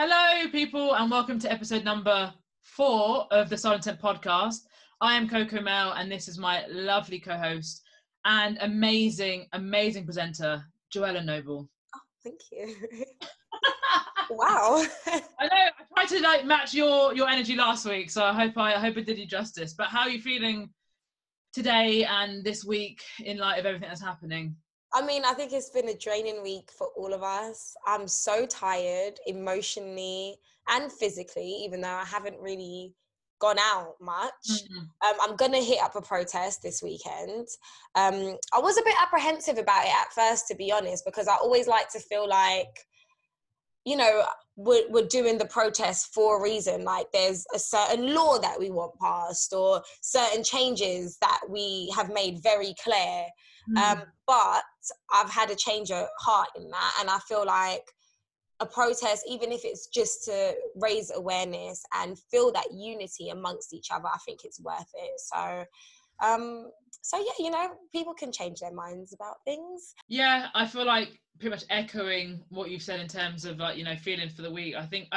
Hello, people, and welcome to episode number 4 of the Silent Tent podcast. I am Coco Mell, and this is my lovely co-host and amazing presenter, Joelah Noble. Oh, thank you. Wow. I know I tried to match your energy last week, so I hope I did you justice. But how are you feeling today and this week in light of everything that's happening? I mean, I think it's been a draining week for all of us. I'm so tired emotionally and physically, even though I haven't really gone out much. I'm going to hit up a protest this weekend. I was a bit apprehensive about it at first, to be honest, because I always like to feel like, you know, we're doing the protest for a reason. Like there's a certain law that we want passed or certain changes that we have made very clear. But I've had a change of heart in that. And I feel like a protest, even if it's just to raise awareness and feel that unity amongst each other, I think it's worth it. So yeah, you know, people can change their minds about things. Yeah, I feel like pretty much echoing what you've said in terms of like, you know, feeling for the week. I think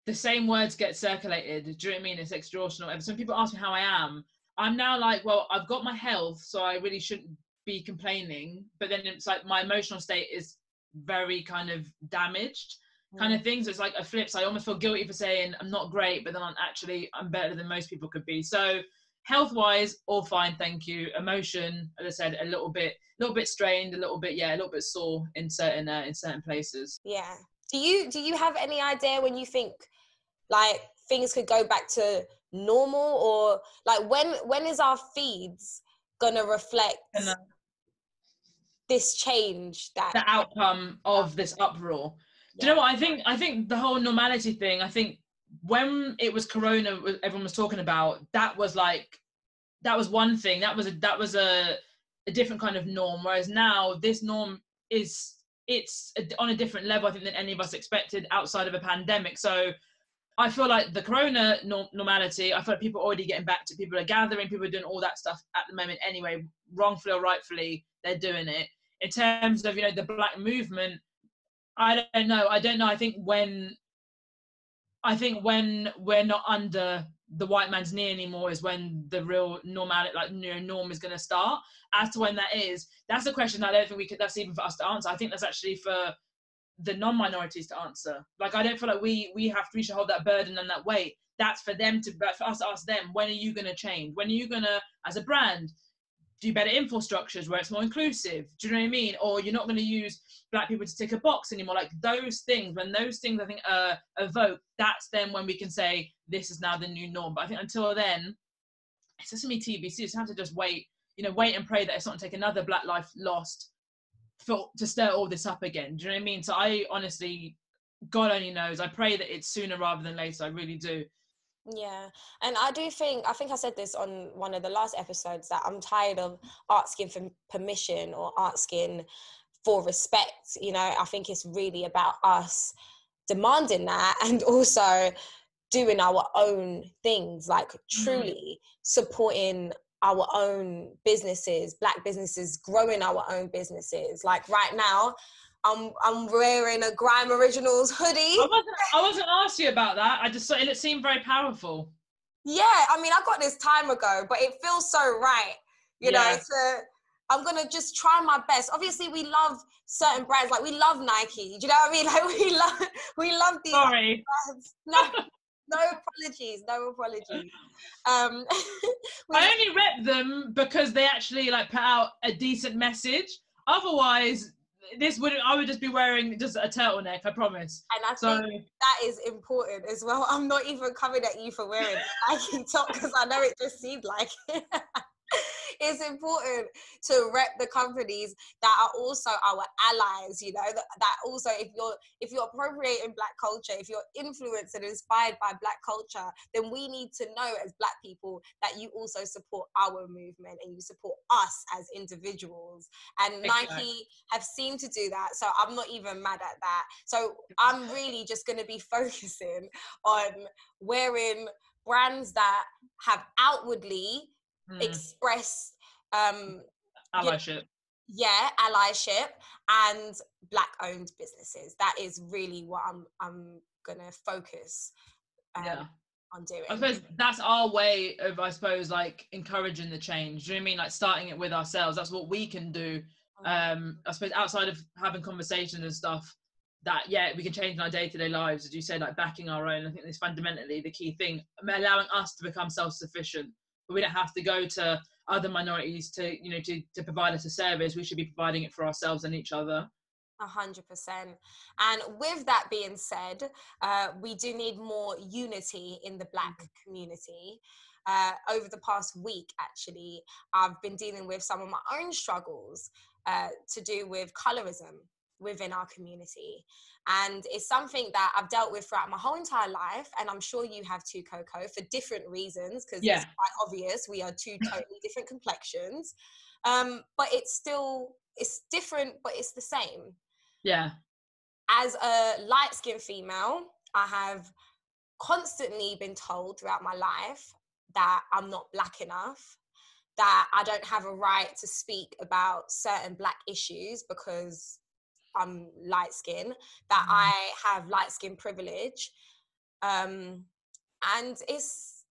the same words get circulated. Do you know what I mean? It's extortional. Some people ask me how I am. I'm now like, well, I've got my health, so I really shouldn't be complaining. But then it's like my emotional state is very kind of damaged kind of things. So it's like a flip. So I almost feel guilty for saying I'm not great, but then I'm better than most people could be. So health-wise, all fine, thank you. Emotion, as I said, a little bit strained, a little bit sore in certain places. Yeah. Do you have any idea when you think like things could go back to normal, or like when is our feeds gonna reflect this change, that the outcome of this uproar? Do you know what I think the whole normality thing, I think when it was Corona, everyone was talking about, that was one thing, that was a different kind of norm, whereas now this norm it's on a different level, I think, than any of us expected outside of a pandemic. So I feel like the Corona normality, I feel like people are already getting back to, people are gathering, people are doing all that stuff at the moment anyway, wrongfully or rightfully, they're doing it. In terms of, you know, the Black movement, I don't know. I think when we're not under the white man's knee anymore is when the real norm is going to start. As to when that is, that's a question I don't think that's even for us to answer. I think that's actually for the non-minorities to answer. Like, I don't feel like we should hold that burden and that weight. That's for them for us to ask them, when are you going to change? When are you going to, as a brand, do better infrastructures where it's more inclusive? Do you know what I mean? Or you're not going to use Black people to tick a box anymore. Like those things, when those things I think are evoked, that's then when we can say this is now the new norm. But I think until then, it's just going to be TBC. You just have to just wait and pray that it's not going to take another Black life lost to stir all this up again. Do you know what I mean? So I honestly, God only knows, I pray that it's sooner rather than later. I really do. Yeah, and I think I said this on one of the last episodes, that I'm tired of asking for permission or asking for respect. You know, I think it's really about us demanding that and also doing our own things, like truly supporting our own businesses, Black businesses, growing our own businesses. Like right now, I'm wearing a Grime Originals hoodie. I wasn't asked you about that. I just thought it seemed very powerful. Yeah, I mean, I got this time ago, but it feels so right, you know. So I'm gonna just try my best. Obviously, we love certain brands, like we love Nike. Do you know what I mean? Like we love these brands. No apologies. I only rep them because they actually like put out a decent message. Otherwise, I would just be wearing just a turtleneck, I promise. And I think that is important as well. I'm not even coming at you for wearing a Nike top because I know it just seemed like it. It's important to rep the companies that are also our allies, you know, that also, if you're appropriating Black culture, if you're influenced and inspired by Black culture, then we need to know as Black people that you also support our movement and you support us as individuals. And exactly. Nike have seemed to do that, so I'm not even mad at that. So I'm really just going to be focusing on wearing brands that have outwardly expressed allyship. Yeah, allyship and Black-owned businesses. That is really what I'm gonna focus Yeah. on doing. I suppose that's our way of, I suppose, like encouraging the change. Do you know what I mean? Like starting it with ourselves. That's what we can do. I suppose outside of having conversations and stuff, that we can change in our day-to-day lives, as you said, like backing our own. I think that's fundamentally the key thing, allowing us to become self-sufficient. But we don't have to go to other minorities to, you know, to provide us a service. We should be providing it for ourselves and each other. 100%. And with that being said, we do need more unity in the Black community. Over the past week, actually, I've been dealing with some of my own struggles to do with colorism within our community. And it's something that I've dealt with throughout my whole entire life. And I'm sure you have too, Coco, for different reasons, because it's quite obvious we are two totally different complexions. But it's different, but it's the same. Yeah. As a light-skinned female, I have constantly been told throughout my life that I'm not Black enough, that I don't have a right to speak about certain Black issues because I'm light-skinned, that I have light-skin privilege. And it's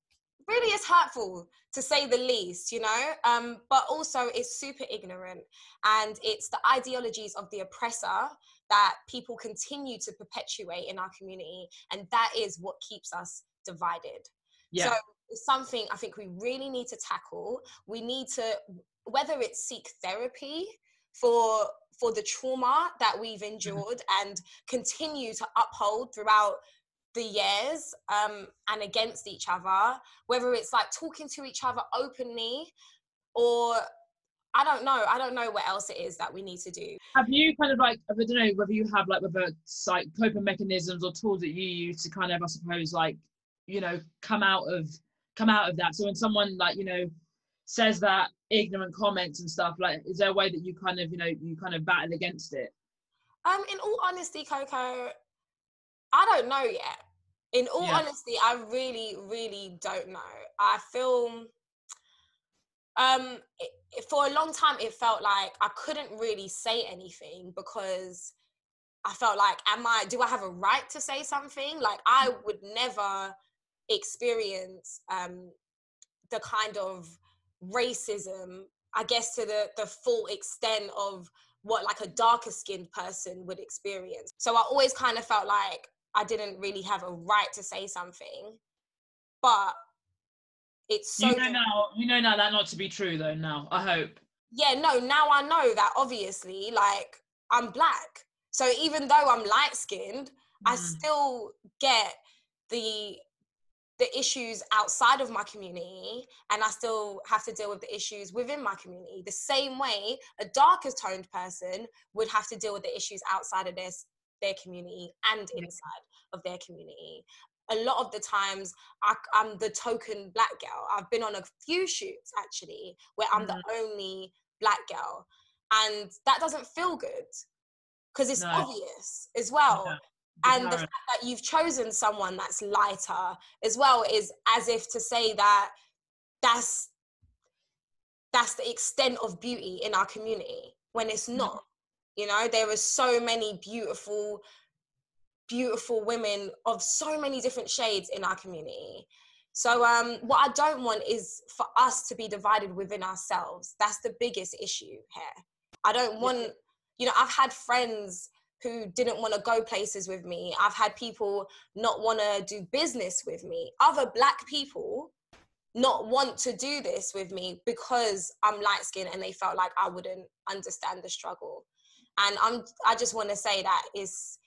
hurtful, to say the least, you know, but also it's super ignorant, and it's the ideologies of the oppressor that people continue to perpetuate in our community, and that is what keeps us divided. So it's something I think we really need to tackle. We need to, whether it's seek therapy for the trauma that we've endured and continue to uphold throughout the years, and against each other, whether it's like talking to each other openly, or I don't know what else it is that we need to do. Have you kind of like, I don't know whether you have like like coping mechanisms or tools that you use to kind of, I suppose, like, you know, come out of that? So when someone, like, you know, says that ignorant comments and stuff, like, is there a way that you kind of, you know, you kind of battle against it? In all honesty, Coco, I don't know yet. In all honesty, I really, really don't know. I feel, for a long time, it felt like I couldn't really say anything because I felt like, do I have a right to say something? Like, I would never experience the kind of racism, I guess, to the full extent of what like a darker skinned person would experience. So I always kind of felt like I didn't really have a right to say something, but it's so you know now that not to be true though. Now I hope. Yeah, no, now I know that obviously, like, I'm Black, so even though I'm light skinned, I still get the issues outside of my community, and I still have to deal with the issues within my community the same way a darker toned person would have to deal with the issues outside of their community and inside of their community. A lot of the times I'm the token Black girl. I've been on a few shoots actually where I'm the only Black girl, and that doesn't feel good because it's obvious as well. And the fact that you've chosen someone that's lighter as well is as if to say that that's the extent of beauty in our community, when it's not. You know, there are so many beautiful women of so many different shades in our community. So what I don't want is for us to be divided within ourselves. That's the biggest issue here. I don't want, you know, I've had friends who didn't want to go places with me. I've had people not want to do business with me. Other Black people not want to do this with me because I'm light skinned, and they felt like I wouldn't understand the struggle. And I just want to say that this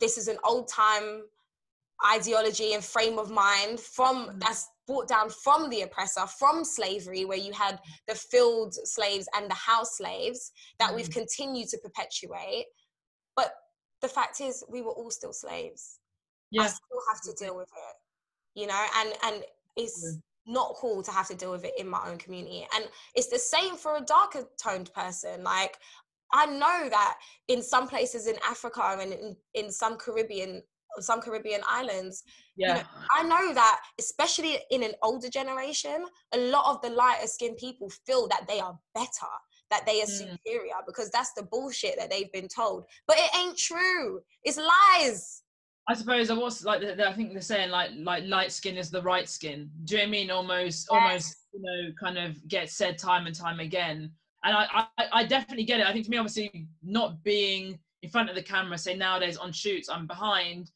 is an old time ideology and frame of mind that's brought down from the oppressor, from slavery, where you had the field slaves and the house slaves that we've continued to perpetuate. But the fact is, we were all still slaves. I still have to deal with it, you know, and it's not cool to have to deal with it in my own community. And it's the same for a darker toned person. Like, I know that in some places in Africa and in some Caribbean islands, you know, I know that especially in an older generation, a lot of the lighter skinned people feel that they are better, that they are superior, because that's the bullshit that they've been told. But it ain't true. It's lies. I suppose what's like I think they're saying like light skin is the right skin. Do you know what I mean? Almost, you know, kind of gets said time and time again. And I definitely get it. I think to me, obviously, not being in front of the camera, say nowadays on shoots, I'm behind.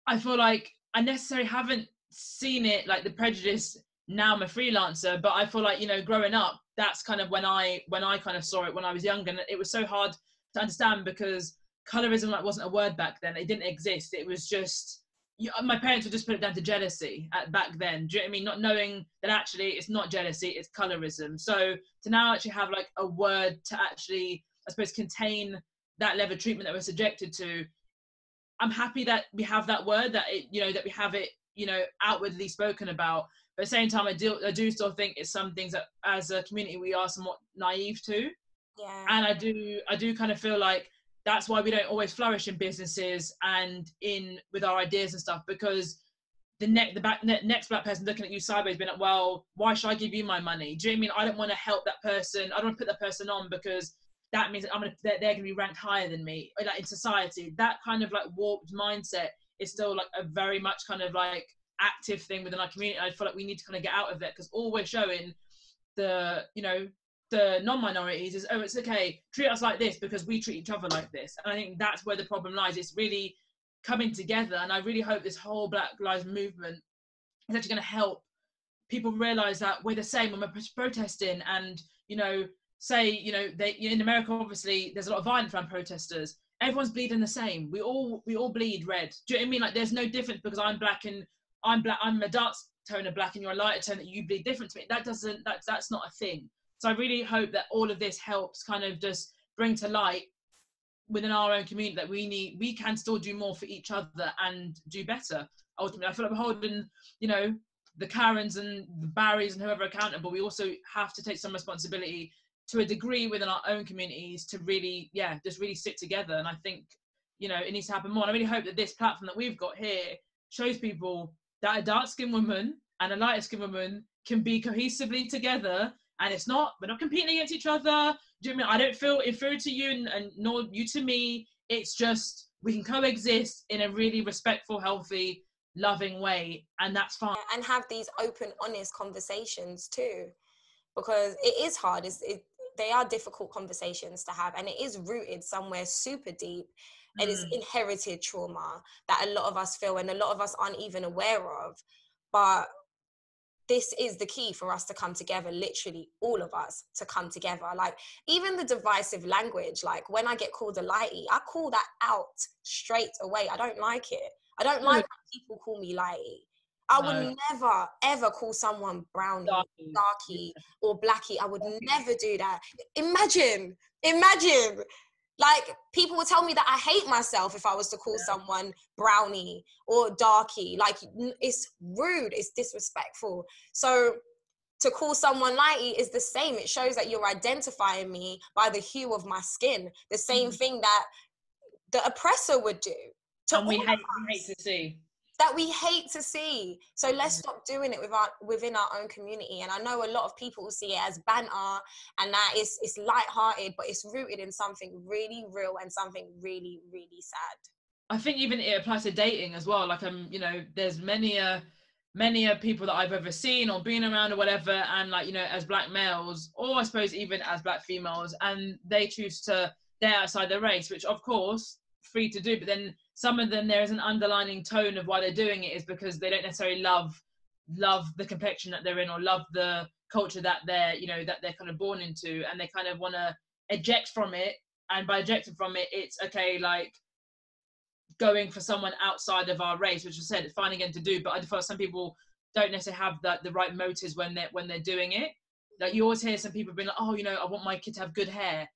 I feel like I necessarily haven't seen it, like the prejudice. Now I'm a freelancer, but I feel like, you know, growing up, that's kind of when I kind of saw it when I was younger, and it was so hard to understand because colorism like wasn't a word back then. It didn't exist. It was just my parents would just put it down to jealousy back then. Do you know what I mean? Not knowing that actually it's not jealousy, it's colorism. So to now actually have like a word to actually, I suppose, contain that level of treatment that we're subjected to, I'm happy that we have that word, that it, you know, that we have it, you know, outwardly spoken about. But at the same time, I do still think it's some things that as a community we are somewhat naive to. Yeah. And I do kind of feel like that's why we don't always flourish in businesses and in with our ideas and stuff, because the next black person looking at you sideways being like, well, why should I give you my money? Do you know what I mean? I don't want to help that person. I don't want to put that person on because that means that they're going to be ranked higher than me. Like in society, that kind of like warped mindset is still like a very much kind of like active thing within our community. I feel like we need to kind of get out of it, because all we're showing the, you know, the non-minorities is, oh, it's okay, treat us like this because we treat each other like this. And I think that's where the problem lies. It's really coming together, and I really hope this whole Black Lives Movement is actually going to help people realize that we're the same when we're protesting. And, you know, say, you know, in America, obviously there's a lot of violence around protesters. Everyone's bleeding the same. We all bleed red. Do you know what I mean? Like there's no difference because I'm black and I'm a dark tone of black and you're a lighter tone that you bleed different to me. That's not a thing. So I really hope that all of this helps kind of just bring to light within our own community that we can still do more for each other and do better. Ultimately, I feel like we're holding, you know, the Karens and the Barrys and whoever accountable. We also have to take some responsibility to a degree within our own communities to really, just really sit together. And I think, you know, it needs to happen more. And I really hope that this platform that we've got here shows people that a dark-skinned woman and a lighter-skinned woman can be cohesively together. And we're not competing against each other. Do you know what I mean? I don't feel inferior to you and nor you to me. It's just, we can coexist in a really respectful, healthy, loving way. And that's fine. And have these open, honest conversations too. Because it is hard. They are difficult conversations to have. And it is rooted somewhere super deep. And it's inherited trauma that a lot of us feel and a lot of us aren't even aware of. But this is the key for us to come together, literally all of us to come together. Like even the divisive language, like when I get called a lighty, I call that out straight away. I don't like it. I don't like when people call me lighty. I would never, ever call someone brownie, darky, or blackie. I would never do that. Imagine. Like, people would tell me that I hate myself if I was to call someone brownie or darky. Like, it's rude, it's disrespectful. So to call someone lighty is the same. It shows that you're identifying me by the hue of my skin. The same thing that the oppressor would do. And we hate to see. That we hate to see. So let's stop doing it within our own community. And I know a lot of people see it as banter and that it's lighthearted, but it's rooted in something really real and something really, really sad. I think even it applies to dating as well. Like, you know, there's many people that I've ever seen or been around or whatever, and like, you know, as black males, or I suppose even as black females, and they choose to date outside their race, which of course free to do, but then some of them, there is an underlining tone of why they're doing it is because they don't necessarily love the complexion that they're in or love the culture that they're, you know, that they're kind of born into, and they kind of want to eject from it. And by ejecting from it, it's okay, like going for someone outside of our race, which I said it's fine again to do, but I feel like some people don't necessarily have the right motives when they're doing it. Like you always hear some people being like, oh, you know, I want my kid to have good hair.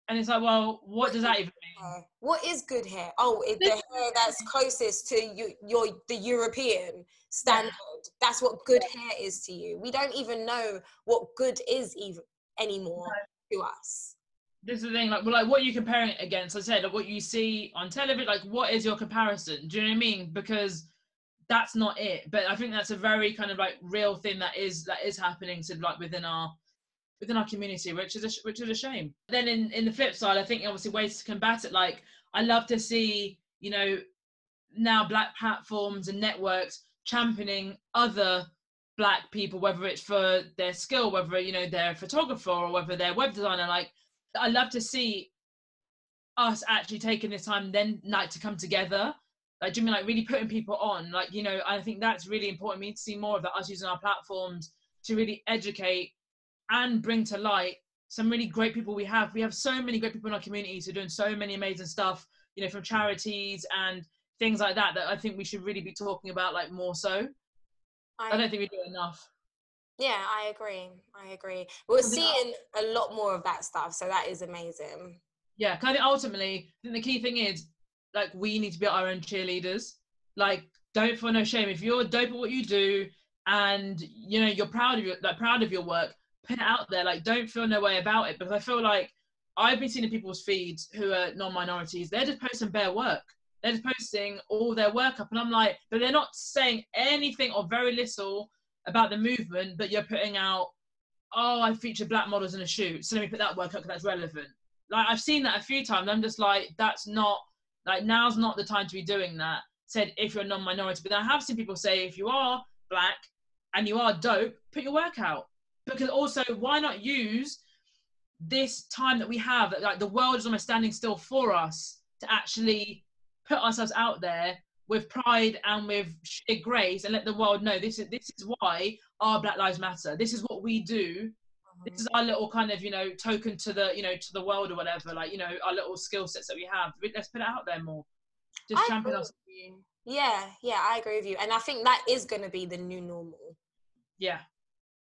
And it's like, well, what does that even mean? What is good hair? Oh, it's the hair that's closest to the European standard. Yeah. That's what good hair is to you. We don't even know what good is even anymore to us. This is the thing, like, well, like, what are you comparing it against? I said, like, what you see on television, like, what is your comparison? Do you know what I mean? Because that's not it. But I think that's a very kind of like real thing that is happening to like within our within our community, which is a shame. Then in the flip side, I think obviously ways to combat it, like I love to see, you know, now Black platforms and networks championing other Black people, whether it's for their skill, whether, you know, they're a photographer or whether they're a web designer. Like I love to see us actually taking this time then like to come together, like do you mean like really putting people on, like, you know, I think that's really important. We need to see more of that, us using our platforms to really educate and bring to light some really great people. We have so many great people in our communities who are doing so many amazing stuff, you know, from charities and things like that, that I think we should really be talking about, like, more so. I don't think we do enough. Yeah, I agree. We're seeing a lot more of that stuff, so that is amazing. Yeah, because I think ultimately, I think the key thing is, like, we need to be our own cheerleaders. Like, don't feel no shame. If you're dope at what you do and, you know, you're proud of your work, put it out there. Like, don't feel no way about it. Because I feel like I've been seeing in people's feeds who are non-minorities, they're just posting bare work. They're just posting all their work up. And I'm like, but they're not saying anything or very little about the movement, but you're putting out, oh, I featured Black models in a shoot, so let me put that work up because that's relevant. Like, I've seen that a few times. I'm just like, that's not, like, now's not the time to be doing that. Said if you're a non-minority. But I have seen people say, if you are Black and you are dope, put your work out. Because also, why not use this time that we have, that like the world is almost standing still for us, to actually put ourselves out there with pride and with sheer grace, and let the world know this is why our Black Lives Matter. This is what we do. This is our little kind of, you know, token to the, you know, to the world or whatever. Like, you know, our little skill sets that we have. Let's put it out there more. Just champion us. Yeah, I agree with you. And I think that is going to be the new normal. Yeah.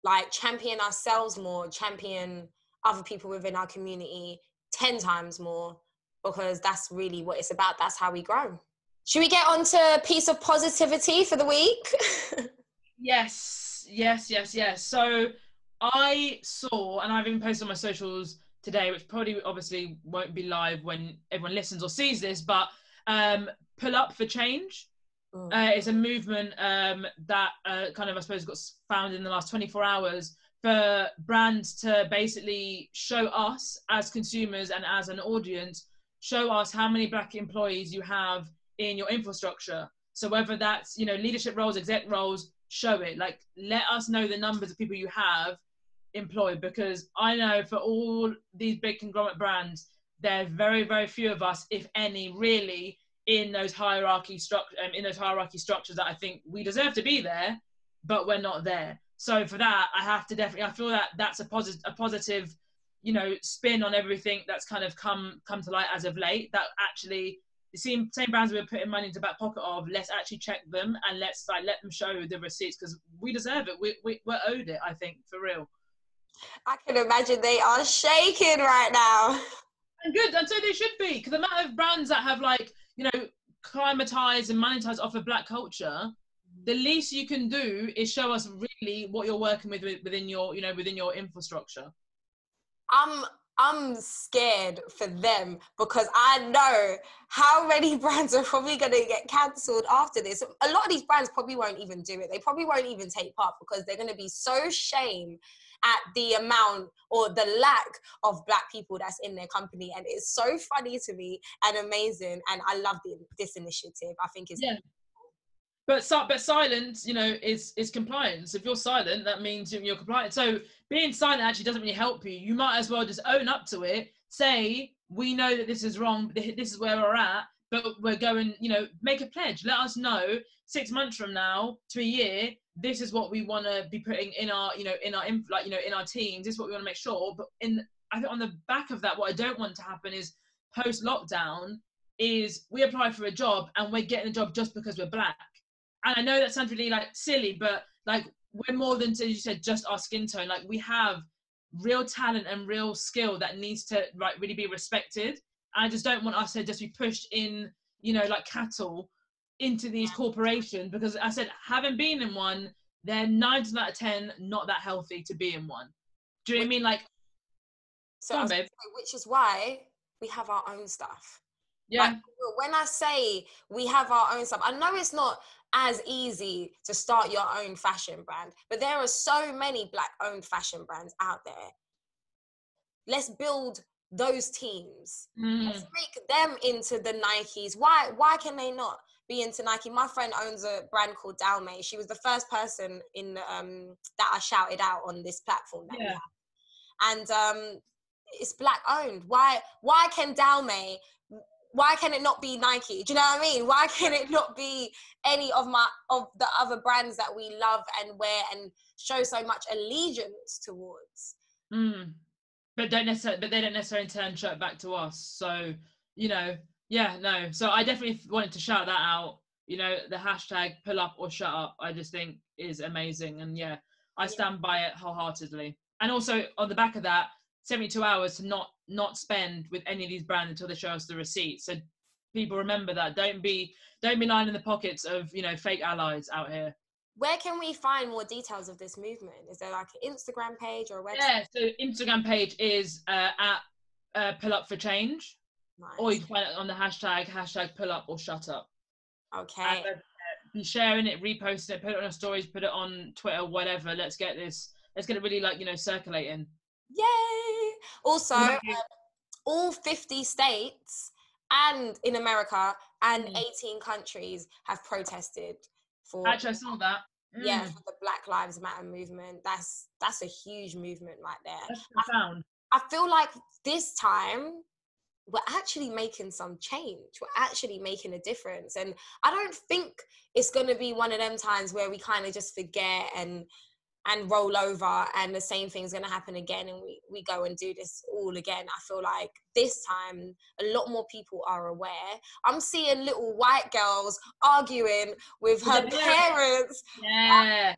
Like, champion ourselves more, champion other people within our community 10 times more, because that's really what it's about. That's how we grow. Should we get on to a piece of positivity for the week? Yes. So I saw, and I've even posted on my socials today, which probably obviously won't be live when everyone listens or sees this, but Pull Up for Change. It's a movement that kind of, I suppose, got founded in the last 24 hours for brands to basically show us as consumers and as an audience, show us how many Black employees you have in your infrastructure. So whether that's, you know, leadership roles, exec roles, show it. Like, let us know the numbers of people you have employed, because I know for all these big conglomerate brands, there are very, very few of us, if any, really, in those hierarchy structures that I think we deserve to be there, but we're not there. So for that, I feel that that's a positive, you know, spin on everything that's kind of come to light as of late. That actually the same brands we're putting money into the back pocket of, let's actually check them and let's like let them show the receipts, because we deserve it. We're owed it, I think, for real. I can imagine they are shaking right now. And good, and so they should be, because the amount of brands that have, like, you know, climatized and monetized off of Black culture, the least you can do is show us really what you're working with within your, you know, within your infrastructure. I'm scared for them, because I know how many brands are probably going to get cancelled after this. A lot of these brands probably won't even do it. They probably won't even take part, because they're going to be so ashamed at the amount or the lack of Black people that's in their company. And it's so funny to me and amazing. And I love this initiative. I think it's... Yeah. But silence, you know, is compliance. If you're silent, that means you're compliant. So being silent actually doesn't really help you. You might as well just own up to it. Say, we know that this is wrong. This is where we're at, but we're going, you know, make a pledge. Let us know 6 months from now to a year, this is what we want to be putting in our, you know, in our teams. This is what we want to make sure. But I think on the back of that, what I don't want to happen is post lockdown is we apply for a job and we're getting a job just because we're Black. And I know that sounds really like silly, but like we're more than, as you said, just our skin tone. Like we have real talent and real skill that needs to like really be respected. And I just don't want us to just be pushed in, you know, like cattle into these corporations, because I said, having been in one, they're 9 times out of 10 not that healthy to be in one. Do you know what I mean? Like, so on, babe. Which is why we have our own stuff. Yeah. Like, when I say we have our own stuff, I know it's not as easy to start your own fashion brand, but there are so many Black owned fashion brands out there. let's build those teams. Let's make them into the Nikes. Why can they not be into Nike? My friend owns a brand called Dalmay. She was the first person in that I shouted out on this platform that we have. And it's black owned. Why can Dalmay, why can it not be Nike? Do you know what I mean? Why can it not be any of the other brands that we love and wear and show so much allegiance towards? But they don't necessarily turn shirt back to us. So, you know, no. So I definitely wanted to shout that out. You know, the hashtag pull up or shut up, I just think is amazing. And I stand by it wholeheartedly. And also on the back of that, 72 hours to not spend with any of these brands until they show us the receipt. So people remember that. Don't be lining the pockets of, you know, fake allies out here. Where can we find more details of this movement? Is there like an Instagram page or a website? Yeah, so Instagram page is at pull up for change. Nice. Or you can find it on the hashtag pull up or shut up. Okay. And, be sharing it, reposting it, put it on your stories, put it on Twitter, whatever. Let's get it really, like, you know, circulating. Yay! Also, all 50 states and in America and 18 countries have protested for. Actually, I saw that. Yeah, for the Black Lives Matter movement. That's a huge movement right there. That's profound. I feel like this time we're actually making some change. We're actually making a difference. And I don't think it's going to be one of them times where we kind of just forget and roll over and the same thing's going to happen again and we go and do this all again. I feel like this time a lot more people are aware. I'm seeing little white girls arguing with her parents. Yeah.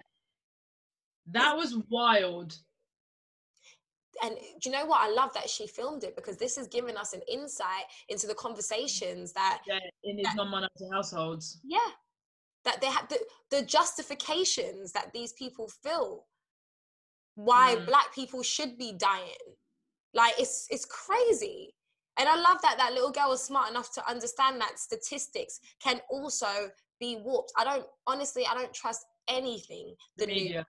That was wild. And do you know what? I love that she filmed it because this is giving us an insight into the conversations that in these non-minority households. Yeah. That they have the justifications that these people feel why Black people should be dying. Like it's crazy. And I love that little girl was smart enough to understand that statistics can also be warped. I don't trust anything the media.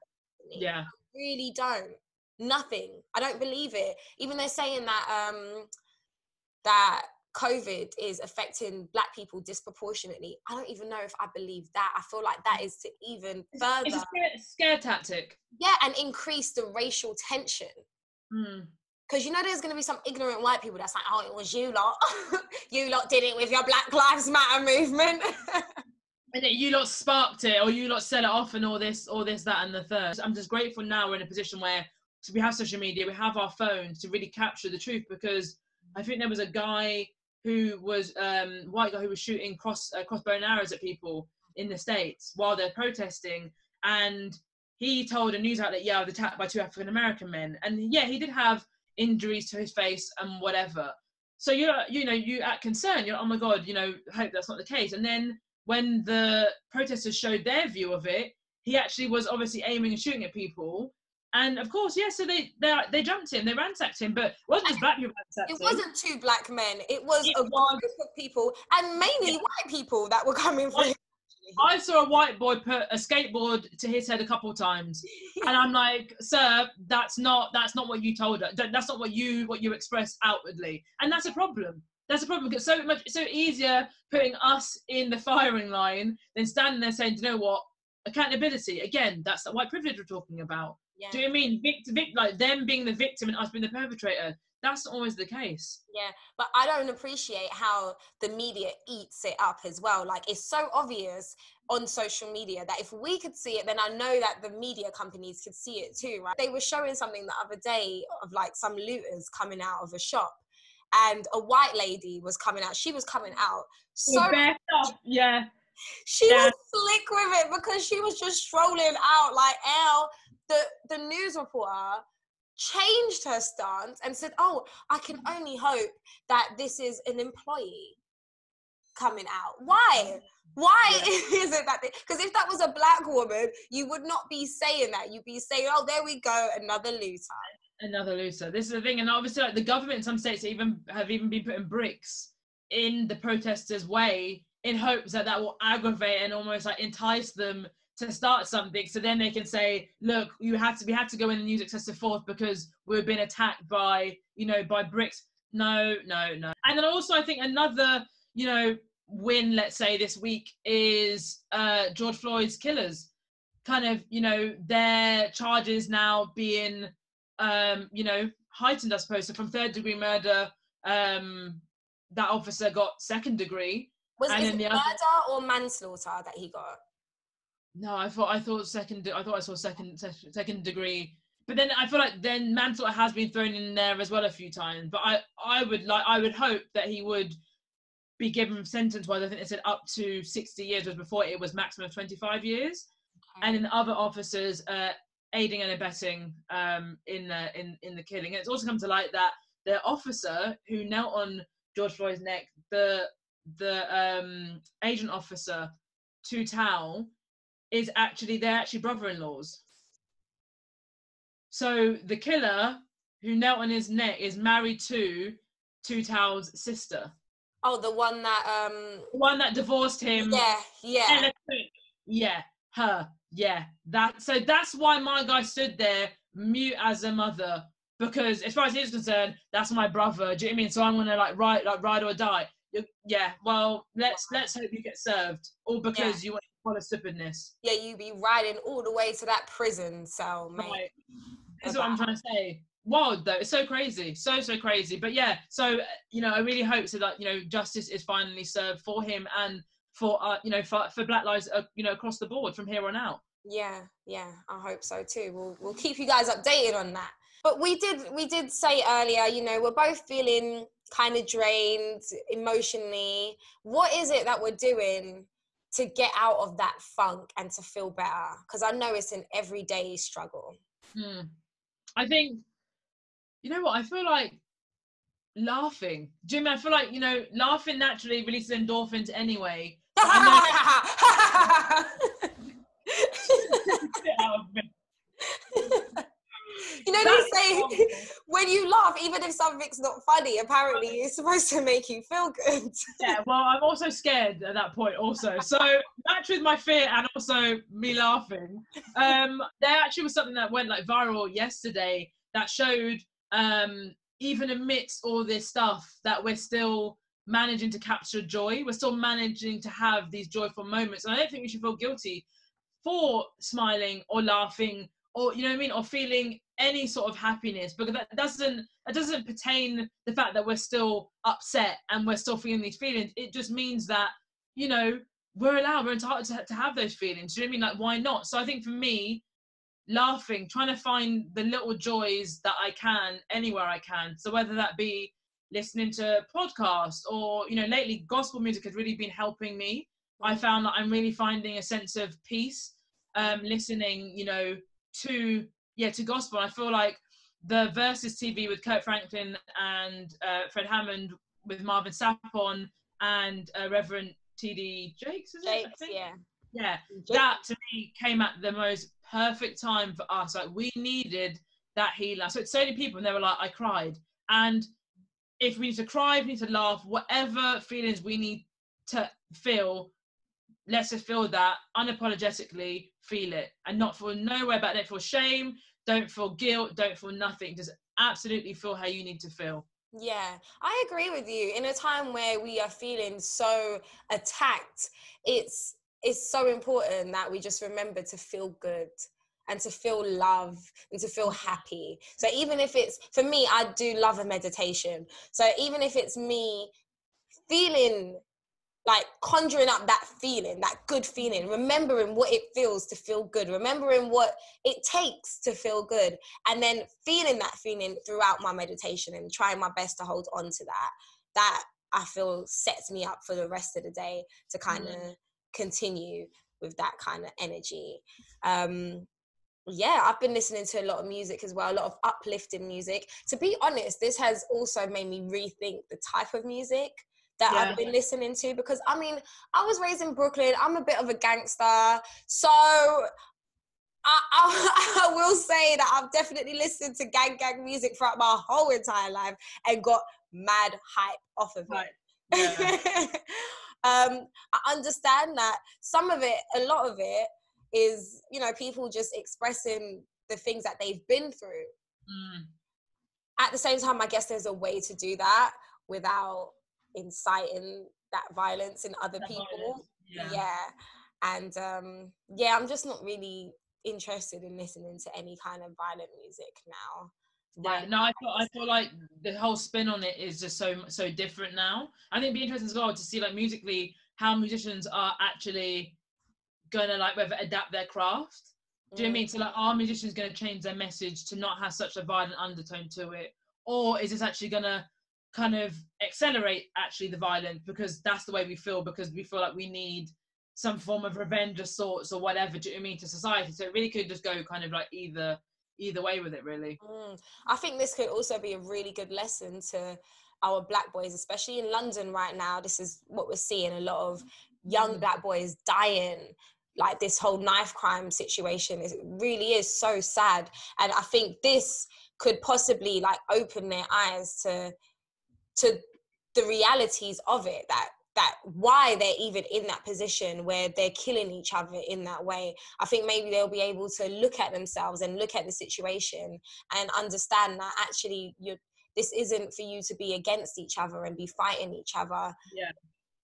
I really don't. Nothing. I don't believe it. Even they're saying that that COVID is affecting Black people disproportionately. I don't even know if I believe that. I feel like that is to even further. It's a scare tactic. Yeah, and increase the racial tension. Because you know there's going to be some ignorant white people that's like, oh, it was you lot. You lot did it with your Black Lives Matter movement. And you lot sparked it, or you lot set it off and all this, that and the third. I'm just grateful now we're in a position where we have social media, we have our phones to really capture the truth, because I think there was a guy who was white guy who was shooting crossbow and arrows at people in the States while they're protesting, and he told a news outlet, I was attacked by 2 African American men, and he did have injuries to his face and whatever. So you act concerned, you're, oh my god, hope that's not the case. And then when the protesters showed their view of it, he actually was obviously aiming and shooting at people. And of course, so they jumped him, they ransacked him, but it wasn't just Black people ransacked him. It wasn't 2 Black men, it was a group of people, and mainly white people that were coming for him. I saw a white boy put a skateboard to his head a couple of times, and I'm like, sir, that's not what you told us. That's not what you expressed outwardly, and that's a problem. That's a problem, because it's so easier putting us in the firing line than standing there saying, do you know what? Accountability. Again, that's the white privilege we're talking about. Yeah. Do you know what I mean? Like them being the victim and us being the perpetrator. That's not always the case. Yeah, but I don't appreciate how the media eats it up as well. Like, it's so obvious on social media that if we could see it, then I know that the media companies could see it too, right? They were showing something the other day of like some looters coming out of a shop, and a white lady was coming out. She was coming out so yeah. She was slick with it because she was just strolling out like the news reporter changed her stance and said, oh, I can only hope that this is an employee coming out. Why is it that? Because if that was a Black woman, you would not be saying that. You'd be saying, oh, there we go, another looter. This is the thing. And obviously, like, the government in some states have been putting bricks in the protesters' way in hopes that will aggravate and almost like entice them to start something, so then they can say, look, we had to go in and use excessive force because we've been attacked by, you know, by bricks. No. And then also I think another, you know, win, let's say, this week is George Floyd's killers. Kind of, you know, their charges now being, you know, heightened, I suppose. So from 3rd-degree murder, that officer got 2nd degree. Is it murder or manslaughter that he got? No, I thought I saw second degree. But then I feel like then manslaughter has been thrown in there as well a few times. But I would hope that he would be given sentence-wise. I think they said up to 60 years, whereas before it was maximum of 25 years. Okay. And then other officers aiding and abetting in the killing. And it's also come to light that the officer who knelt on George Floyd's neck, the agent officer, Tutau, they're actually brother-in-laws. So the killer who knelt on his neck is married to Tutau's sister. Oh, the one that divorced him. Yeah, her. Yeah, that's why my guy stood there mute as a mother, because as far as he's concerned, that's my brother. Do you know what I mean? So I'm gonna ride or die. Yeah, well, let's hope you get served, all because you want to follow stupidness. Yeah, you be riding all the way to that prison cell, mate. Right. That's what I'm trying to say. Wild though, it's so crazy, so crazy. But yeah, so you know, I really hope so that, you know, justice is finally served for him and for you know, for Black lives, you know, across the board from here on out. Yeah, I hope so too. We'll keep you guys updated on that. But we did say earlier, you know, we're both feeling kind of drained emotionally. What is it that we're doing to get out of that funk and to feel better? Because I know it's an everyday struggle. I think, you know what, I feel like laughing. Do you mean, I feel like, you know, laughing naturally releases endorphins anyway. You know, they say when you laugh, even if something's not funny, apparently it's supposed to make you feel good. Yeah, well, I'm also scared at that point also. So match with my fear and also me laughing. There actually was something that went like viral yesterday that showed even amidst all this stuff that we're still managing to capture joy. We're still managing to have these joyful moments. And I don't think we should feel guilty for smiling or laughing or, you know what I mean, or feeling any sort of happiness, because that doesn't pertain the fact that we're still upset and we're still feeling these feelings. It just means that, you know, we're entitled to have those feelings. Do you know what I mean? Like, why not? So I think for me, laughing, trying to find the little joys that I can anywhere I can. So whether that be listening to podcasts or, you know, lately gospel music has really been helping me. I found that I'm really finding a sense of peace listening, you know, to gospel. I feel like the Versus TV with Kurt Franklin and Fred Hammond with Marvin Sapp on and Reverend T.D. Jakes, is it? Yeah, that to me came at the most perfect time for us. Like, we needed that healer. So it's so many people, and they were like, I cried. And if we need to cry, if we need to laugh, whatever feelings we need to feel, let's just feel that unapologetically, feel it, and not feel nowhere about it. Don't feel shame, don't feel guilt, don't feel nothing. Just absolutely feel how you need to feel. Yeah, I agree with you. In a time where we are feeling so attacked, it's so important that we just remember to feel good and to feel love and to feel happy. So even if it's, for me, I do love a meditation. So even if it's me feeling like conjuring up that feeling, that good feeling, remembering what it feels to feel good, remembering what it takes to feel good, and then feeling that feeling throughout my meditation and trying my best to hold on to that I feel sets me up for the rest of the day to kind of continue with that kind of energy. Yeah, I've been listening to a lot of music as well, a lot of uplifting music. To be honest, this has also made me rethink the type of music that I've been listening to, because I mean, I was raised in Brooklyn. I'm a bit of a gangster, so I will say that I've definitely listened to gang music throughout my whole entire life and got mad hype off of it. Yeah. I understand that some of it, a lot of it, is, you know, people just expressing the things that they've been through. At the same time, I guess there's a way to do that without inciting that violence in other people. And I'm just not really interested in listening to any kind of violent music now. I feel like the whole spin on it is just so different now. I think it'd be interesting as well to see, like, musically how musicians are actually gonna, like, whether adapt their craft. Do you know what I mean? So, like, are musicians gonna change their message to not have such a violent undertone to it, or is this actually gonna kind of accelerate actually the violence because that's the way we feel, because we feel like we need some form of revenge of sorts or whatever, do you know what I mean, to society? So it really could just go kind of like either way with it, really. I think this could also be a really good lesson to our Black boys, especially in London right now. This is what we're seeing, a lot of young Black boys dying. Like, this whole knife crime situation really is so sad. And I think this could possibly, like, open their eyes to the realities of it, that why they're even in that position where they're killing each other in that way. I think maybe they'll be able to look at themselves and look at the situation and understand that actually this isn't for you to be against each other and be fighting each other.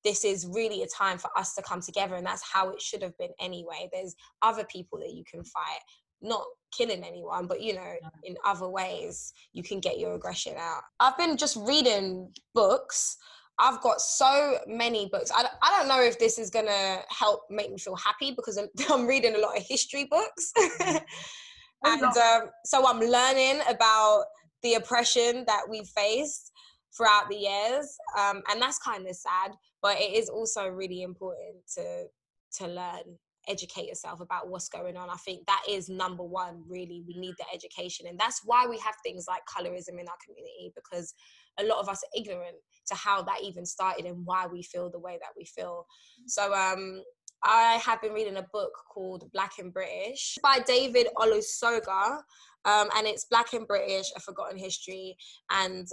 This is really a time for us to come together, and that's how it should have been anyway. There's other people that you can fight, not killing anyone, but, you know, in other ways you can get your aggression out. I've been just reading books. I've got so many books. I don't know if this is going to help make me feel happy, because I'm reading a lot of history books. And so I'm learning about the oppression that we faced throughout the years. And that's kind of sad, but it is also really important to learn, educate yourself about what's going on. I think that is number one, really. We need the education. And that's why we have things like colorism in our community, because a lot of us are ignorant to how that even started and why we feel the way that we feel. So I have been reading a book called Black and British by David Olusoga, and it's Black and British, A Forgotten History. And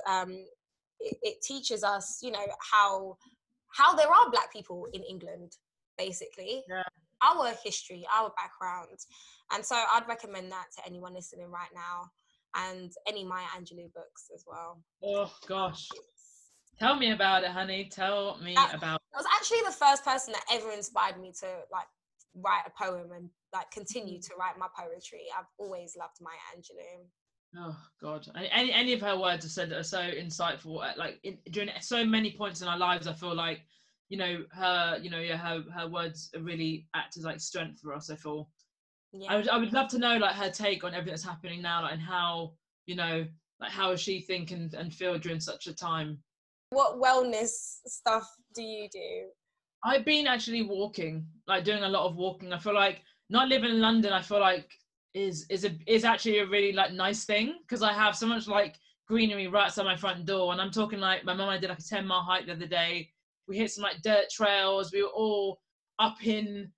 it teaches us, you know, how there are Black people in England, basically. Our history, our background. And so I'd recommend that to anyone listening right now, and any Maya Angelou books as well. Oh gosh, tell me about it, honey. Tell me about it. I was actually the first person that ever inspired me to, like, write a poem and, like, continue to write my poetry. I've always loved Maya Angelou. Oh God, any of her words are so insightful. Like, during so many points in our lives, I feel like, you know, her words really act as, like, strength for us, I feel. I would love to know, like, her take on everything that's happening now, like, and how, you know, like, how does she think and feel during such a time? What wellness stuff do you do? I've been actually walking, like, doing a lot of walking. I feel like not living in London, I feel like is actually a really, like, nice thing, because I have so much, like, greenery right outside my front door. And I'm talking, like, my mum and I did, like, a 10-mile hike the other day. We hit some, like, dirt trails. We were all up in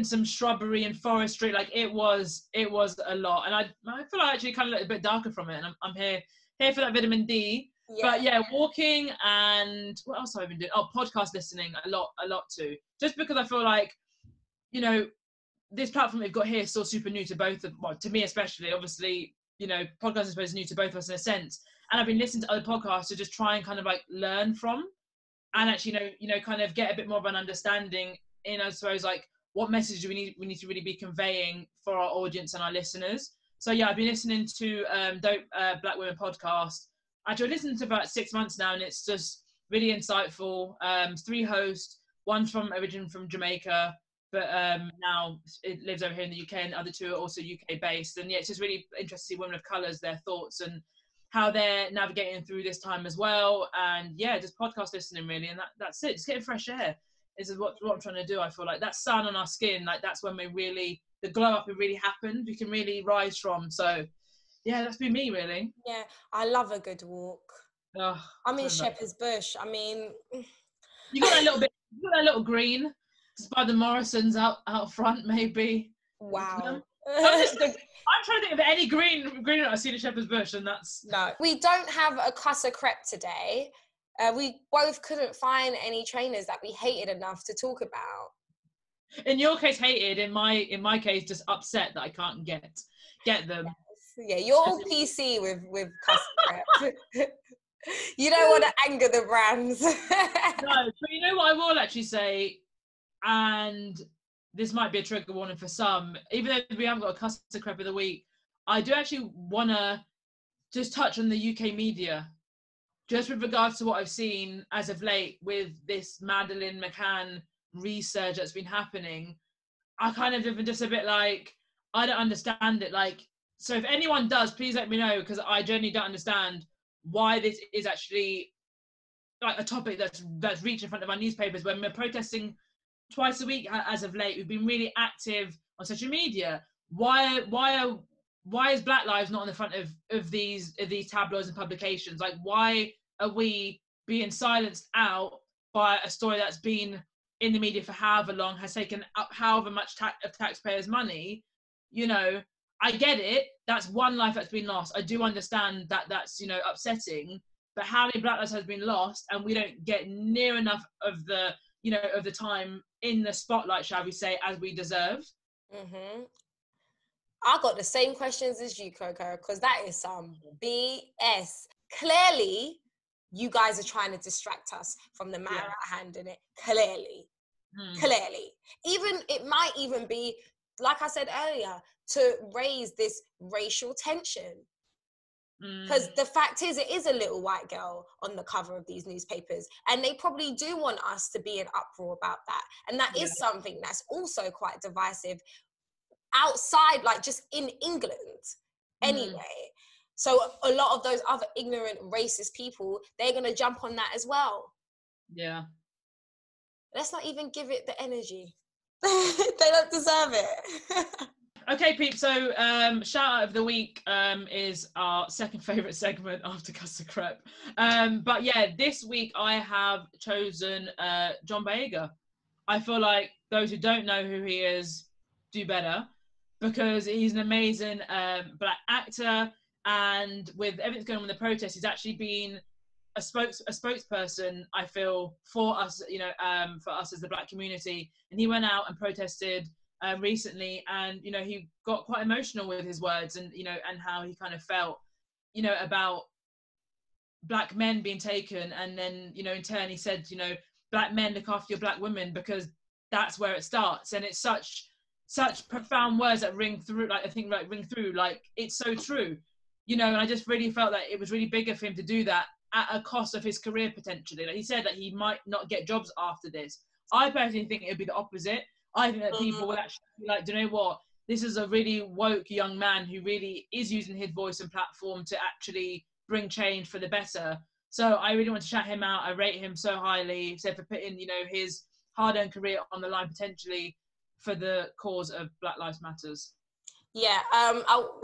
some shrubbery and forestry. Like, it was a lot. And I feel like I actually kind of look a bit darker from it. And I'm here for that vitamin D. But yeah, walking, and what else have I been doing? Oh, podcast listening a lot too. Just because I feel like, you know, this platform we've got here is still super new to both of, well, to me especially. Obviously, you know, podcasting is supposed to be new to both of us in a sense. And I've been listening to other podcasts to just try and kind of, like, learn from, and actually, you know, kind of get a bit more of an understanding in, I suppose, like, what message do we need to really be conveying for our audience and our listeners. So yeah, I've been listening to Dope Black Women podcast. Actually, I've listened to about 6 months now, and it's just really insightful. 3 hosts, one's originally from Jamaica, but now it lives over here in the UK, and the other 2 are also UK based. And yeah, it's just really interesting to see women of colours, their thoughts, and how they're navigating through this time as well. And yeah, just podcast listening, really. And that's it. Just getting fresh air is what I'm trying to do. I feel like that sun on our skin, like, that's when the glow up, it really happens. We can really rise from. So yeah, that's been me, really. Yeah, I love a good walk. Oh, I'm in Shepherd's Bush. I mean, you got that little green just by the Morrisons out front, maybe. Wow. I'm trying to think of any green I see in Shepherd's Bush, and that's... No. We don't have a cuss of crepe today. We both couldn't find any trainers that we hated enough to talk about. In your case, hated. In my case, just upset that I can't get them. Yeah, you're all PC with custom. You don't want to anger the brands. No, but you know what I will actually say, and this might be a trigger warning for some, even though we haven't got a custard crepe of the week, I do actually want to just touch on the UK media, just with regards to what I've seen as of late with this Madeleine McCann research that's been happening. I kind of been just a bit like, I don't understand it. Like, so if anyone does, please let me know, because I genuinely don't understand why this is actually like a topic that's reached in front of our newspapers when we're protesting twice a week as of late. We've been really active on social media. Why is Black Lives not on the front of these tabloids and publications? Like, why are we being silenced out by a story that's been in the media for however long, has taken up however much of taxpayers' money? You know, I get it. That's one life that's been lost. I do understand that that's, you know, upsetting. But how many Black lives has been lost, and we don't get near enough of the, you know, of the time in the spotlight, shall we say, as we deserve? Mm-hmm. I got the same questions as you, Coco, because that is some BS. Clearly, you guys are trying to distract us from the matter at hand, innit? Clearly. Clearly. It might even be, like I said earlier, to raise this racial tension. Because the fact is, it is a little white girl on the cover of these newspapers, and they probably do want us to be in uproar about that. And that is something that's also quite divisive outside, like just in England anyway. So a lot of those other ignorant racist people, they're going to jump on that as well. Yeah. Let's not even give it the energy. They don't deserve it. Okay, Pete, so shout out of the week is our second favourite segment after Custard Crepe. But yeah, this week I have chosen John Boyega. I feel like those who don't know who he is do better, because he's an amazing Black actor, and with everything going on with the protest, he's actually been a spokesperson, I feel, for us, you know, for us as the Black community. And he went out and protested recently, and you know, he got quite emotional with his words, and you know, and how he kind of felt, you know, about Black men being taken. And then, you know, in turn he said, you know, Black men, look after your Black women, because that's where it starts. And it's such profound words that ring through, like, I think, like, ring through, like, it's so true, you know. And I just really felt that it was really bigger for him to do that at a cost of his career, potentially. Like, he said that he might not get jobs after this. I personally think it would be the opposite. I think that people would actually be like, do you know what? This is a really woke young man who really is using his voice and platform to actually bring change for the better. So I really want to shout him out. I rate him so highly, so for putting, you know, his hard-earned career on the line potentially for the cause of Black Lives Matters. Yeah,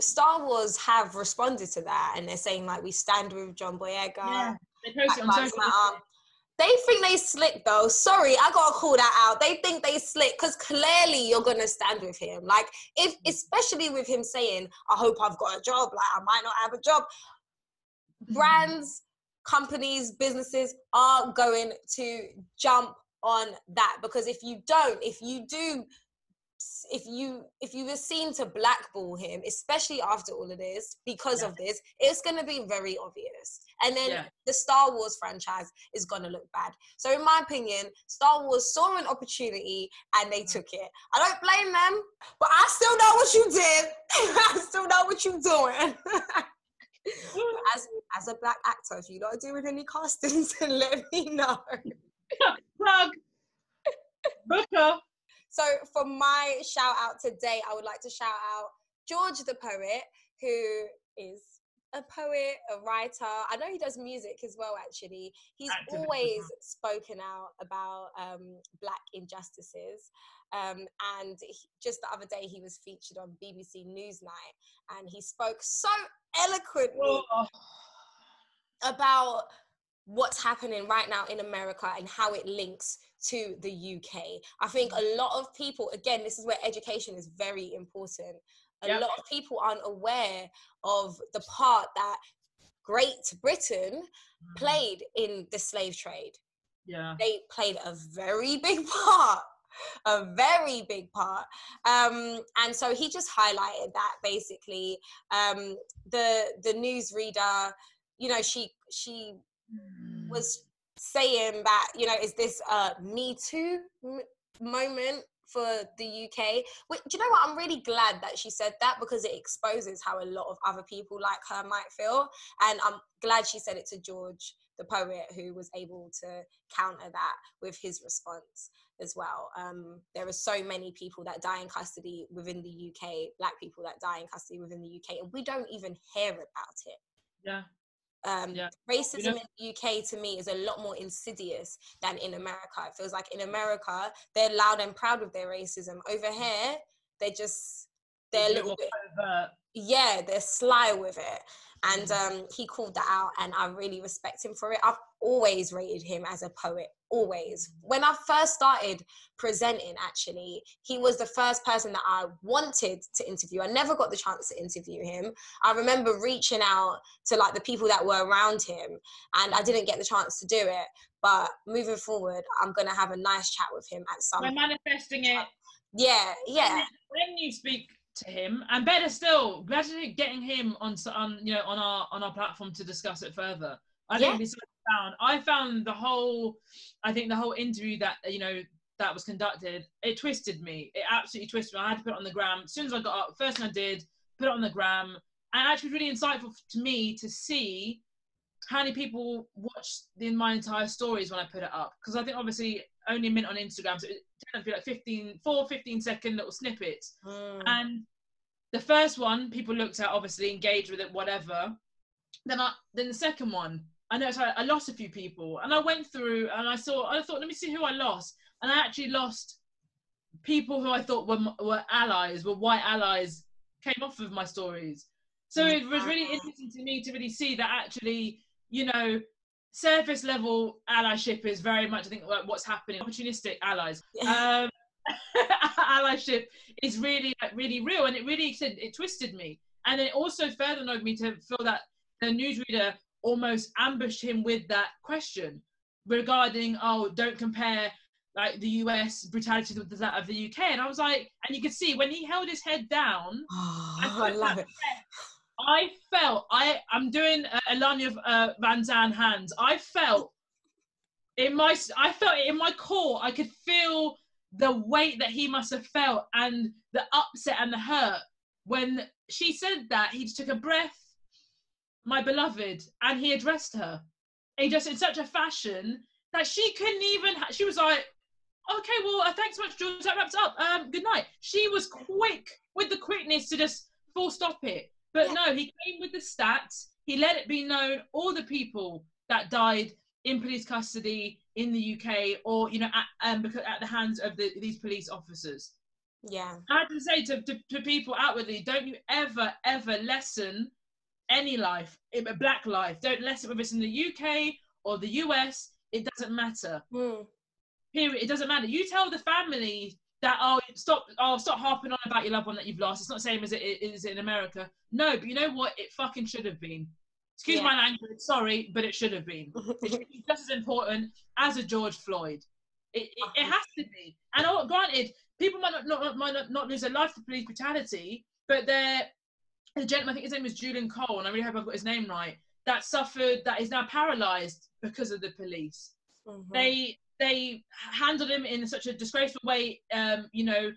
Star Wars have responded to that, and they're saying, like, we stand with John Boyega. Yeah, they post it on social media. They think they slick, though. Sorry, I gotta call that out. They think they slick, because clearly you're gonna stand with him. Like, if, especially with him saying, I hope I've got a job, like, I might not have a job. Brands, companies, businesses are going to jump on that, because if you were seen to blackball him, especially after all of this, because of this, it's going to be very obvious. And then the Star Wars franchise is going to look bad. So in my opinion, Star Wars saw an opportunity and they took it. I don't blame them, but I still know what you did. I still know what you're doing. As a Black actor, if you don't do with any castings, then let me know. Plug. Booker. So for my shout out today, I would like to shout out George the poet, who is a poet, a writer. I know he does music as well, actually. He's always spoken out about Black injustices. And just the other day, he was featured on BBC Newsnight, and he spoke so eloquently about what's happening right now in America and how it links to the UK. I think a lot of people, again, this is where education is very important. A lot of people aren't aware of the part that Great Britain played in the slave trade. Yeah. They played a very big part. A very big part. And so he just highlighted that basically the newsreader, you know, she was saying that, you know, is this a Me Too moment for the UK? Do you know what? I'm really glad that she said that, because it exposes how a lot of other people like her might feel. And I'm glad she said it to George, the poet, who was able to counter that with his response as well. There are so many people that die in custody within the UK, Black people that die in custody within the UK, and we don't even hear about it. Yeah. Racism in the UK to me is a lot more insidious than in America. It feels like in America they're loud and proud of their racism. Over here they're a little bit overt. Yeah, they're sly with it. And he called that out, and I really respect him for it. I've always rated him as a poet, always. When I first started presenting, actually, he was the first person that I wanted to interview. I never got the chance to interview him. I remember reaching out to like the people that were around him, and I didn't get the chance to do it. But moving forward, I'm going to have a nice chat with him at some point. We're manifesting it. Yeah. When you speak to him, and better still, getting him on our platform to discuss it further. I found the whole interview that was conducted, it twisted me. It absolutely twisted me. I had to put it on the gram as soon as I got up. First thing I did, put it on the gram, and actually really insightful to me to see how many people watched my entire stories when I put it up, because I think obviously only a minute on Instagram, so it turned to be like 15-second little snippets. And the first one people looked at, obviously engaged with it, whatever. Then the second one, I noticed I lost a few people, and I went through and I thought, let me see who I lost, and I actually lost people who I thought were allies, were white allies, came off of my stories. So it was really interesting to me to really see that actually, you know, surface level allyship is very much, I think, like what's happening. Opportunistic allies. Allyship is really real, and it twisted me, and it also further annoyed me to feel that the newsreader almost ambushed him with that question regarding, don't compare like the US brutality with that of the UK. And I was like, and you could see when he held his head down, I love it. I felt, I'm doing Elania Van Zandt hands. I felt it in my core. I could feel the weight that he must have felt, and the upset and the hurt. When she said that, he just took a breath, my beloved, and he addressed her. He just in such a fashion that she couldn't even, she was like, okay, well, thanks so much, George, that wraps up. Good night. She was quick with the quickness to just full stop it. But no, he came with the stats. He let it be known all the people that died in police custody in the UK, or, you know, at the hands of these police officers. Yeah. I have to say to people outwardly, don't you ever lessen any life, a Black life. Don't lessen whether it's in the UK or the US. It doesn't matter. Period. It doesn't matter. You tell the family that, stop harping on about your loved one that you've lost. It's not the same as it is in America. No, but you know what? It fucking should have been. Excuse my language, sorry, but it should have been. It should be just as important as a George Floyd. It has to be. And granted, people might not lose their life to police brutality, but the gentleman, I think his name was Julian Cole, and I really hope I've got his name right, that is now paralysed because of the police. They handled him in such a disgraceful way. You know,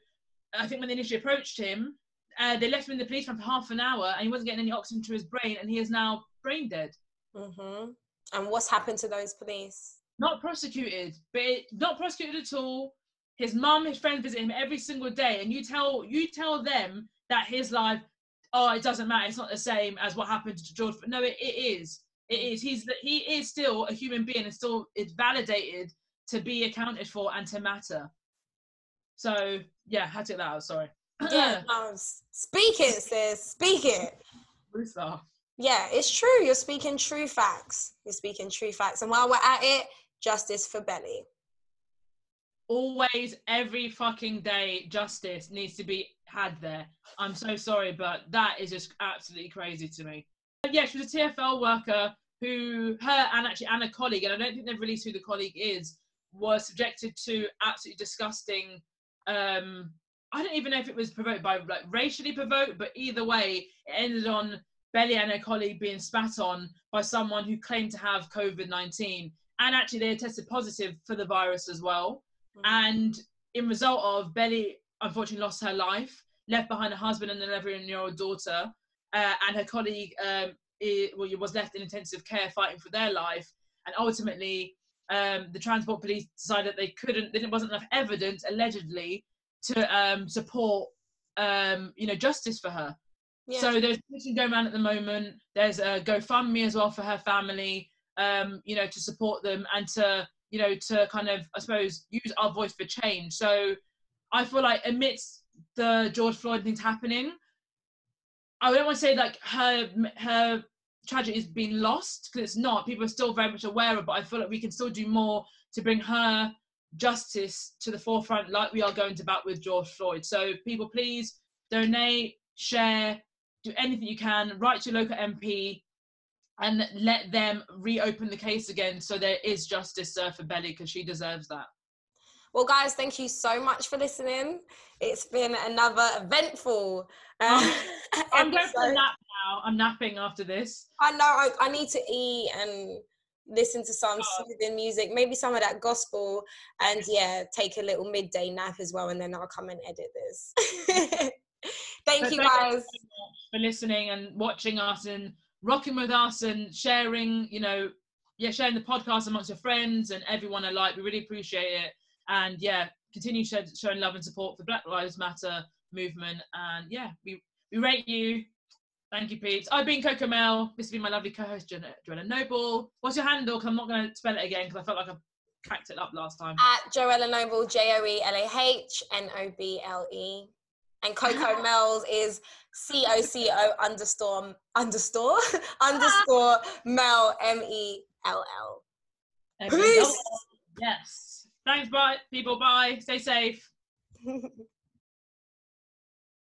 I think when they initially approached him, they left him in the police van for half an hour, and he wasn't getting any oxygen to his brain, and he is now brain dead. And what's happened to those police? Not prosecuted, not prosecuted at all. His mum, his friends visit him every single day, and you tell them that his life, it doesn't matter. It's not the same as what happened to George. No, it is. It is. He is still a human being, and still it's validated to be accounted for and to matter. So yeah, had to get that out. Sorry. Yeah, speak it, sis. Speak it. Yeah, it's true. You're speaking true facts. And while we're at it, justice for Belly. Always, every fucking day, justice needs to be had there. I'm so sorry, but that is just absolutely crazy to me. Yeah, she was a TFL worker who, and a colleague, and I don't think they've released who the colleague is, was subjected to absolutely disgusting, I don't even know if it was provoked by, like, racially provoked, but either way, it ended on Belly and her colleague being spat on by someone who claimed to have COVID-19. And actually they tested positive for the virus as well. And in result of, Belly unfortunately lost her life, left behind a husband and an 11-year-old daughter, and her colleague was left in intensive care fighting for their life. And ultimately, the transport police decided there wasn't enough evidence, allegedly, to support, justice for her. Yeah. So there's a petition going around at the moment. There's a GoFundMe as well for her family, to support them and to kind of, I suppose, use our voice for change. So I feel like amidst the George Floyd things happening, I don't want to say like her tragedy is being lost, because it's not. People are still very much aware of it, but I feel like we can still do more to bring her justice to the forefront, like we are going to bat with George Floyd. So people, please donate, share, do anything you can, write to your local MP and let them reopen the case again so there is justice for Belly, because she deserves that. Well, guys, thank you so much for listening. It's been another eventful I'm going for a nap now. I'm napping after this. I know. I need to eat and listen to some soothing music, maybe some of that gospel, and take a little midday nap as well, and then I'll come and edit this. Thank you guys so much for listening and watching us and rocking with us and sharing, sharing the podcast amongst your friends and everyone alike. We really appreciate it. And continue showing love and support for Black Lives Matter movement. And we rate you. Thank you, Pete. I've been Coco Mell. This has been my lovely co-host, Joelah Noble. What's your handle? Because I'm not going to spell it again because I felt like I cracked it up last time. At Joelah Noble, JoeLahNoble. And Coco Mell's is COCO_Mell, MELL. Peace. Yes. Thanks, bye, people. Bye. Stay safe.